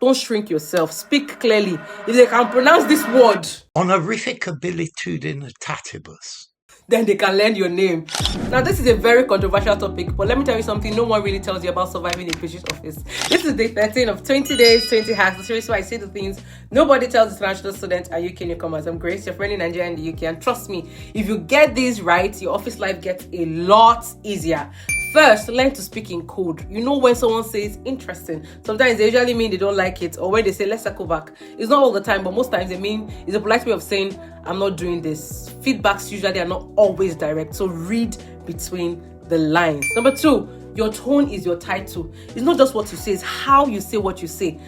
Don't shrink yourself. Speak clearly. If they can pronounce this word, honorific abilitudinatatibus, then they can learn your name. Now, this is a very controversial topic, but let me tell you something no one really tells you about surviving a British office. This is day 13 of 20 days, 20 hacks. The series where I say the things nobody tells international students and UK newcomers. I'm Grace, your friend in Nigeria and the UK, and trust me, if you get these right, your office life gets a lot easier. First, learn to speak in code. You know when someone says interesting, sometimes they usually mean they don't like it, or when they say let's circle back. It's not all the time, but most times they mean it's a polite way of saying I'm not doing this. Feedbacks usually are not always direct, so read between the lines. Number 2, your tone is your title. It's not just what you say, it's how you say what you say.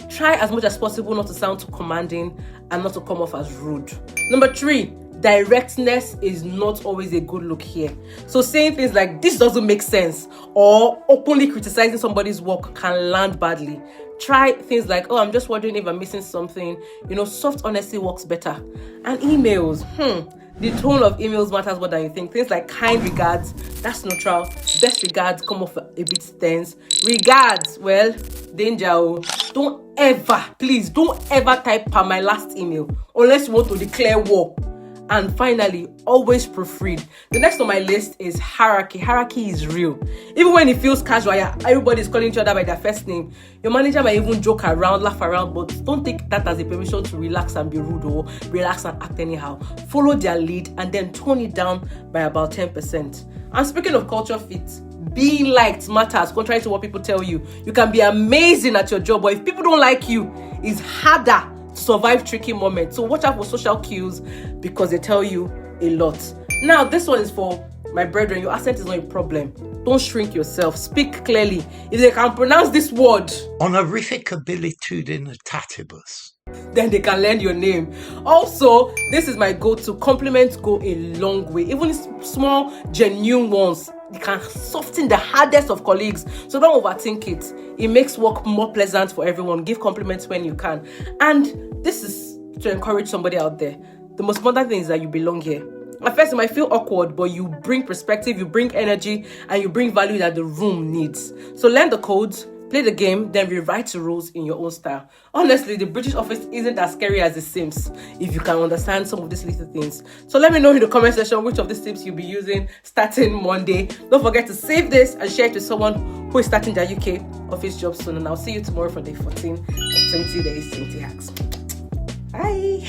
Try as much as possible not to sound too commanding and not to come off as rude. Number 3, directness is not always a good look here. So saying things like this doesn't make sense or openly criticizing somebody's work can land badly. Try things like, oh, I'm just wondering if I'm missing something. Soft honesty works better. And emails, the tone of emails matters more than you think. Things like kind regards, that's neutral. Best regards come off a bit tense. Regards, well, danger. Don't ever type per my last email unless you want to declare war. And finally, always proofread. The next on my list is hierarchy. Hierarchy is real. Even when it feels casual, everybody's calling each other by their first name. Your manager might even joke around, laugh around, but don't take that as a permission to relax and be rude or relax and act anyhow. Follow their lead and then tone it down by about 10%. And speaking of culture fit, being liked matters, contrary to what people tell you. You can be amazing at your job, but if people don't like you, it's harder to survive tricky moments. So watch out for social cues because they tell you a lot. Now, this one is for my brethren. Your accent is not a problem. Don't shrink yourself. Speak clearly. If they can pronounce this word, honorific abilitudinatatibus, then they can learn your name. Also, this is my go-to. Compliments go a long way. Even small, genuine ones. It can soften the hardest of colleagues. So don't overthink it. It makes work more pleasant for everyone. Give compliments when you can. And this is to encourage somebody out there. The most important thing is that you belong here. At first, it might feel awkward, but you bring perspective, you bring energy, and you bring value that the room needs. So learn the codes, play the game, then rewrite the rules in your own style. Honestly, the British office isn't as scary as it seems if you can understand some of these little things. So let me know in the comment section which of these tips you'll be using starting Monday. Don't forget to save this and share it with someone who is starting their UK office job soon. And I'll see you tomorrow for day 14 of 20 days, 20 hacks. Bye.